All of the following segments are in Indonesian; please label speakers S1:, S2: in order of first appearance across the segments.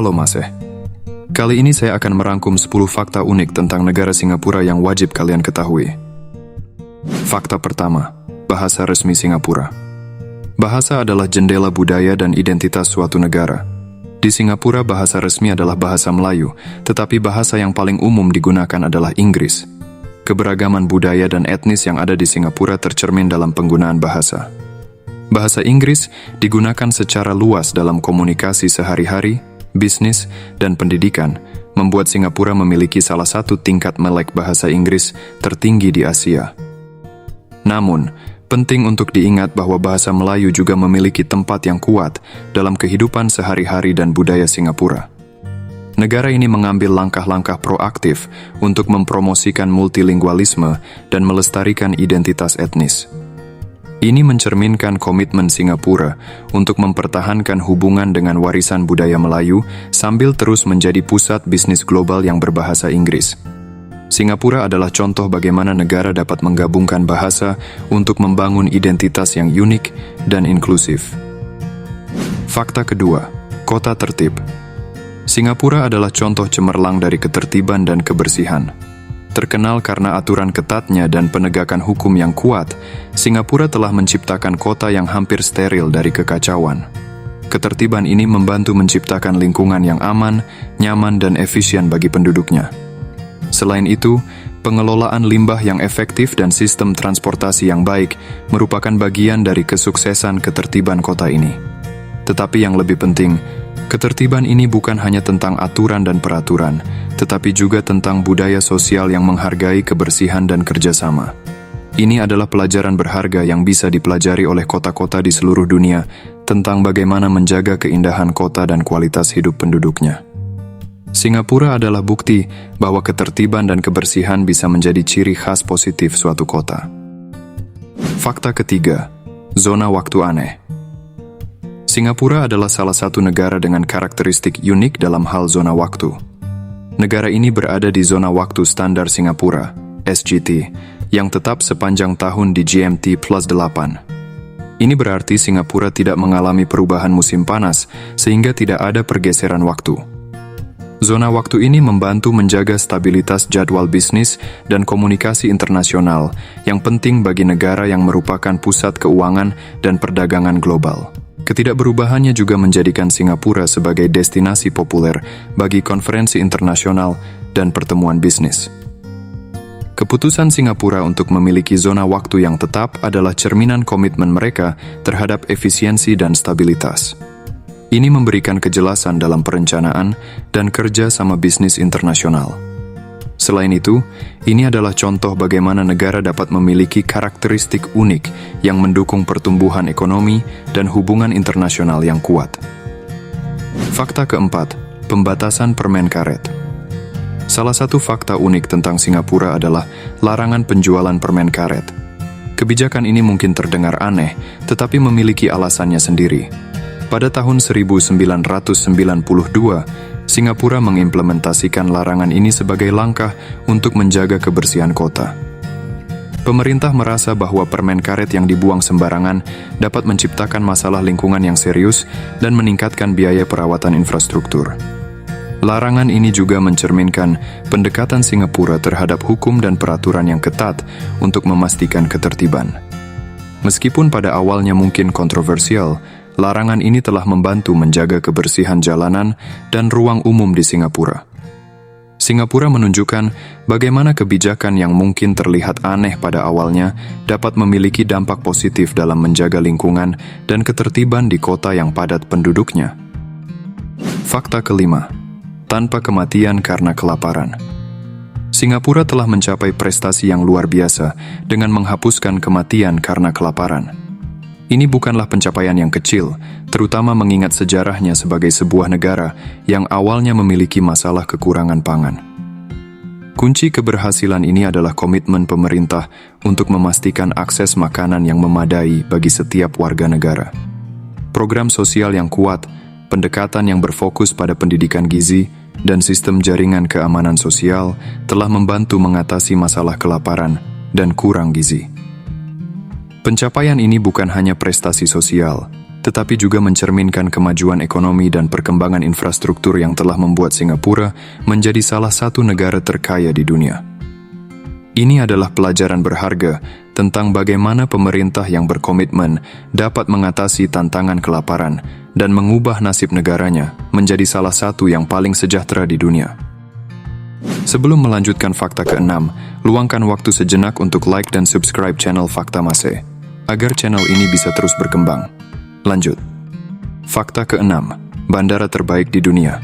S1: Halo Maseh. Kali ini saya akan merangkum 10 fakta unik tentang negara Singapura yang wajib kalian ketahui. Fakta pertama, bahasa resmi Singapura. Bahasa adalah jendela budaya dan identitas suatu negara. Di Singapura, bahasa resmi adalah bahasa Melayu, tetapi bahasa yang paling umum digunakan adalah Inggris. Keberagaman budaya dan etnis yang ada di Singapura tercermin dalam penggunaan bahasa. Bahasa Inggris digunakan secara luas dalam komunikasi sehari-hari, bisnis, dan pendidikan, membuat Singapura memiliki salah satu tingkat melek bahasa Inggris tertinggi di Asia. Namun, penting untuk diingat bahwa bahasa Melayu juga memiliki tempat yang kuat dalam kehidupan sehari-hari dan budaya Singapura. Negara ini mengambil langkah-langkah proaktif untuk mempromosikan multilingualisme dan melestarikan identitas etnis. Ini mencerminkan komitmen Singapura untuk mempertahankan hubungan dengan warisan budaya Melayu sambil terus menjadi pusat bisnis global yang berbahasa Inggris. Singapura adalah contoh bagaimana negara dapat menggabungkan bahasa untuk membangun identitas yang unik dan inklusif. Fakta kedua, kota tertib. Singapura adalah contoh cemerlang dari ketertiban dan kebersihan. Terkenal karena aturan ketatnya dan penegakan hukum yang kuat, Singapura telah menciptakan kota yang hampir steril dari kekacauan. Ketertiban ini membantu menciptakan lingkungan yang aman, nyaman, dan efisien bagi penduduknya. Selain itu, pengelolaan limbah yang efektif dan sistem transportasi yang baik merupakan bagian dari kesuksesan ketertiban kota ini. Tetapi yang lebih penting, ketertiban ini bukan hanya tentang aturan dan peraturan, tetapi juga tentang budaya sosial yang menghargai kebersihan dan kerjasama. Ini adalah pelajaran berharga yang bisa dipelajari oleh kota-kota di seluruh dunia tentang bagaimana menjaga keindahan kota dan kualitas hidup penduduknya. Singapura adalah bukti bahwa ketertiban dan kebersihan bisa menjadi ciri khas positif suatu kota. Fakta ketiga, zona waktu aneh. Singapura adalah salah satu negara dengan karakteristik unik dalam hal zona waktu. Negara ini berada di zona waktu standar Singapura, SGT, yang tetap sepanjang tahun di GMT plus 8. Ini berarti Singapura tidak mengalami perubahan musim panas, sehingga tidak ada pergeseran waktu. Zona waktu ini membantu menjaga stabilitas jadwal bisnis dan komunikasi internasional yang penting bagi negara yang merupakan pusat keuangan dan perdagangan global. Ketidakberubahannya juga menjadikan Singapura sebagai destinasi populer bagi konferensi internasional dan pertemuan bisnis. Keputusan Singapura untuk memiliki zona waktu yang tetap adalah cerminan komitmen mereka terhadap efisiensi dan stabilitas. Ini memberikan kejelasan dalam perencanaan dan kerja sama bisnis internasional. Selain itu, ini adalah contoh bagaimana negara dapat memiliki karakteristik unik yang mendukung pertumbuhan ekonomi dan hubungan internasional yang kuat. Fakta keempat, pembatasan permen karet. Salah satu fakta unik tentang Singapura adalah larangan penjualan permen karet. Kebijakan ini mungkin terdengar aneh, tetapi memiliki alasannya sendiri. Pada tahun 1992, Singapura mengimplementasikan larangan ini sebagai langkah untuk menjaga kebersihan kota. Pemerintah merasa bahwa permen karet yang dibuang sembarangan dapat menciptakan masalah lingkungan yang serius dan meningkatkan biaya perawatan infrastruktur. Larangan ini juga mencerminkan pendekatan Singapura terhadap hukum dan peraturan yang ketat untuk memastikan ketertiban. Meskipun pada awalnya mungkin kontroversial, larangan ini telah membantu menjaga kebersihan jalanan dan ruang umum di Singapura. Singapura menunjukkan bagaimana kebijakan yang mungkin terlihat aneh pada awalnya dapat memiliki dampak positif dalam menjaga lingkungan dan ketertiban di kota yang padat penduduknya. Fakta kelima, tanpa kematian karena kelaparan. Singapura telah mencapai prestasi yang luar biasa dengan menghapuskan kematian karena kelaparan. Ini bukanlah pencapaian yang kecil, terutama mengingat sejarahnya sebagai sebuah negara yang awalnya memiliki masalah kekurangan pangan. Kunci keberhasilan ini adalah komitmen pemerintah untuk memastikan akses makanan yang memadai bagi setiap warga negara. Program sosial yang kuat, pendekatan yang berfokus pada pendidikan gizi, dan sistem jaringan keamanan sosial telah membantu mengatasi masalah kelaparan dan kurang gizi. Pencapaian ini bukan hanya prestasi sosial, tetapi juga mencerminkan kemajuan ekonomi dan perkembangan infrastruktur yang telah membuat Singapura menjadi salah satu negara terkaya di dunia. Ini adalah pelajaran berharga tentang bagaimana pemerintah yang berkomitmen dapat mengatasi tantangan kelaparan dan mengubah nasib negaranya menjadi salah satu yang paling sejahtera di dunia. Sebelum melanjutkan fakta ke-6, luangkan waktu sejenak untuk like dan subscribe channel Fakta Mase, agar channel ini bisa terus berkembang. Lanjut. Fakta ke-6, bandara terbaik di dunia.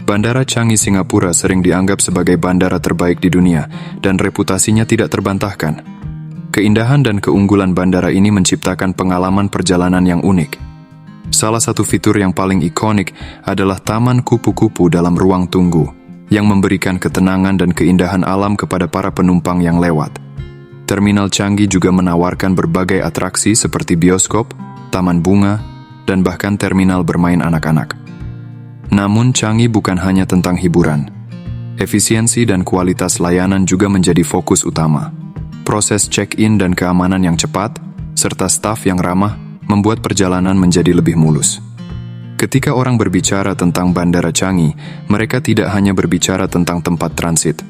S1: Bandara Changi Singapura sering dianggap sebagai bandara terbaik di dunia dan reputasinya tidak terbantahkan. Keindahan dan keunggulan bandara ini menciptakan pengalaman perjalanan yang unik. Salah satu fitur yang paling ikonik adalah taman kupu-kupu dalam ruang tunggu, yang memberikan ketenangan dan keindahan alam kepada para penumpang yang lewat. Terminal Changi juga menawarkan berbagai atraksi seperti bioskop, taman bunga, dan bahkan terminal bermain anak-anak. Namun Changi bukan hanya tentang hiburan. Efisiensi dan kualitas layanan juga menjadi fokus utama. Proses check-in dan keamanan yang cepat, serta staf yang ramah, membuat perjalanan menjadi lebih mulus. Ketika orang berbicara tentang Bandara Changi, mereka tidak hanya berbicara tentang tempat transit.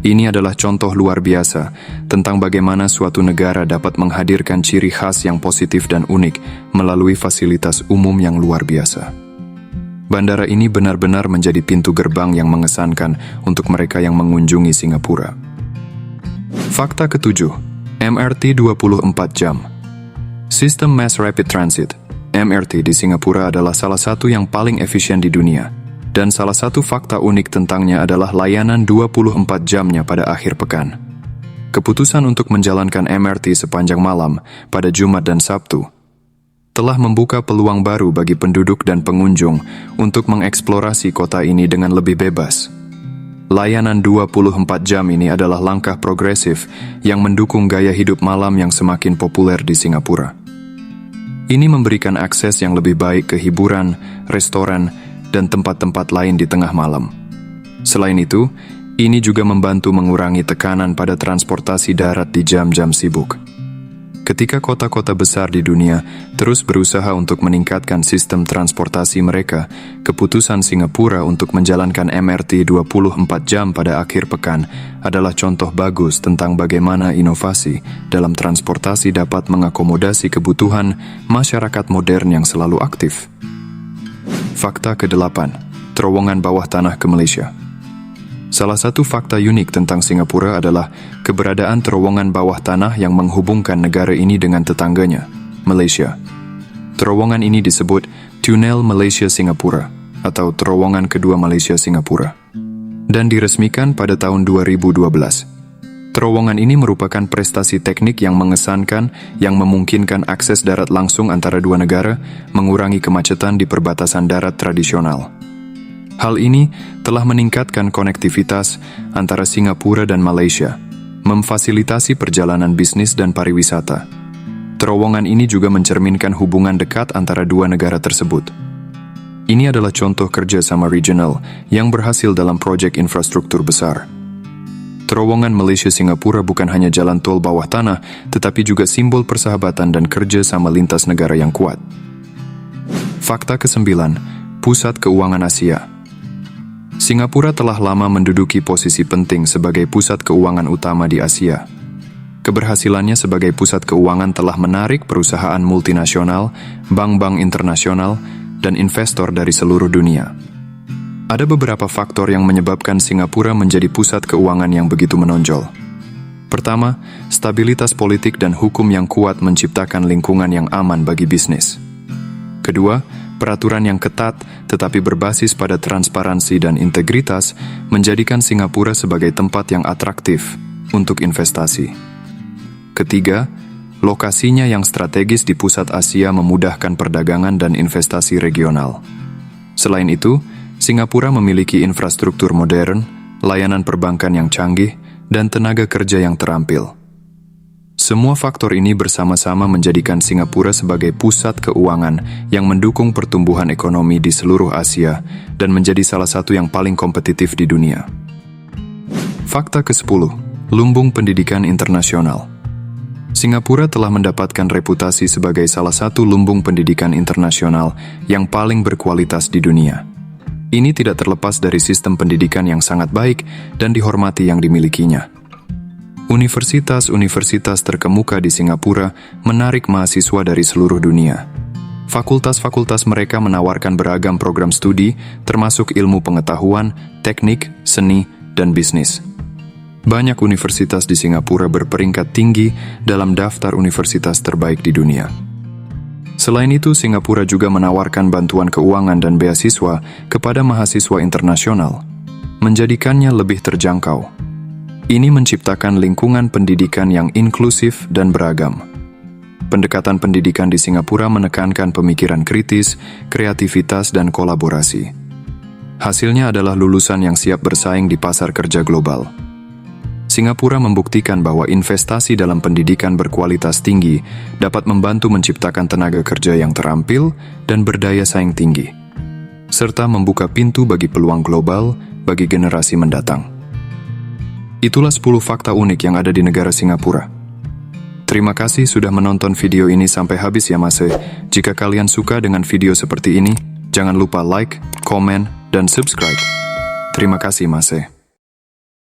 S1: Ini adalah contoh luar biasa tentang bagaimana suatu negara dapat menghadirkan ciri khas yang positif dan unik melalui fasilitas umum yang luar biasa. Bandara ini benar-benar menjadi pintu gerbang yang mengesankan untuk mereka yang mengunjungi Singapura. Fakta ke-7, MRT 24 jam. Sistem Mass Rapid Transit, MRT di Singapura adalah salah satu yang paling efisien di dunia. Dan salah satu fakta unik tentangnya adalah layanan 24 jamnya pada akhir pekan. Keputusan untuk menjalankan MRT sepanjang malam pada Jumat dan Sabtu telah membuka peluang baru bagi penduduk dan pengunjung untuk mengeksplorasi kota ini dengan lebih bebas. Layanan 24 jam ini adalah langkah progresif yang mendukung gaya hidup malam yang semakin populer di Singapura. Ini memberikan akses yang lebih baik ke hiburan, restoran, dan tempat-tempat lain di tengah malam. Selain itu, ini juga membantu mengurangi tekanan pada transportasi darat di jam-jam sibuk. Ketika kota-kota besar di dunia terus berusaha untuk meningkatkan sistem transportasi mereka, keputusan Singapura untuk menjalankan MRT 24 jam pada akhir pekan adalah contoh bagus tentang bagaimana inovasi dalam transportasi dapat mengakomodasi kebutuhan masyarakat modern yang selalu aktif. Fakta ke-8, terowongan bawah tanah ke Malaysia. Salah satu fakta unik tentang Singapura adalah keberadaan terowongan bawah tanah yang menghubungkan negara ini dengan tetangganya, Malaysia. Terowongan ini disebut Tunnel Malaysia-Singapura atau terowongan kedua Malaysia-Singapura dan diresmikan pada tahun 2012. Terowongan ini merupakan prestasi teknik yang mengesankan yang memungkinkan akses darat langsung antara dua negara, mengurangi kemacetan di perbatasan darat tradisional. Hal ini telah meningkatkan konektivitas antara Singapura dan Malaysia, memfasilitasi perjalanan bisnis dan pariwisata. Terowongan ini juga mencerminkan hubungan dekat antara dua negara tersebut. Ini adalah contoh kerjasama regional yang berhasil dalam proyek infrastruktur besar. Terowongan Malaysia-Singapura bukan hanya jalan tol bawah tanah, tetapi juga simbol persahabatan dan kerja sama lintas negara yang kuat. Fakta ke-9, Pusat Keuangan Asia. Singapura telah lama menduduki posisi penting sebagai pusat keuangan utama di Asia. Keberhasilannya sebagai pusat keuangan telah menarik perusahaan multinasional, bank-bank internasional, dan investor dari seluruh dunia. Ada beberapa faktor yang menyebabkan Singapura menjadi pusat keuangan yang begitu menonjol. Pertama, stabilitas politik dan hukum yang kuat menciptakan lingkungan yang aman bagi bisnis. Kedua, peraturan yang ketat tetapi berbasis pada transparansi dan integritas menjadikan Singapura sebagai tempat yang atraktif untuk investasi. Ketiga, lokasinya yang strategis di pusat Asia memudahkan perdagangan dan investasi regional. Selain itu, Singapura memiliki infrastruktur modern, layanan perbankan yang canggih, dan tenaga kerja yang terampil. Semua faktor ini bersama-sama menjadikan Singapura sebagai pusat keuangan yang mendukung pertumbuhan ekonomi di seluruh Asia dan menjadi salah satu yang paling kompetitif di dunia. Fakta ke-10, lumbung pendidikan internasional. Singapura telah mendapatkan reputasi sebagai salah satu lumbung pendidikan internasional yang paling berkualitas di dunia. Ini tidak terlepas dari sistem pendidikan yang sangat baik dan dihormati yang dimilikinya. Universitas-universitas terkemuka di Singapura menarik mahasiswa dari seluruh dunia. Fakultas-fakultas mereka menawarkan beragam program studi, termasuk ilmu pengetahuan, teknik, seni, dan bisnis. Banyak universitas di Singapura berperingkat tinggi dalam daftar universitas terbaik di dunia. Selain itu, Singapura juga menawarkan bantuan keuangan dan beasiswa kepada mahasiswa internasional, menjadikannya lebih terjangkau. Ini menciptakan lingkungan pendidikan yang inklusif dan beragam. Pendekatan pendidikan di Singapura menekankan pemikiran kritis, kreativitas, dan kolaborasi. Hasilnya adalah lulusan yang siap bersaing di pasar kerja global. Singapura membuktikan bahwa investasi dalam pendidikan berkualitas tinggi dapat membantu menciptakan tenaga kerja yang terampil dan berdaya saing tinggi, serta membuka pintu bagi peluang global bagi generasi mendatang. Itulah 10 fakta unik yang ada di negara Singapura. Terima kasih sudah menonton video ini sampai habis ya Mase. Jika kalian suka dengan video seperti ini, jangan lupa like, komen, dan subscribe. Terima kasih Mase.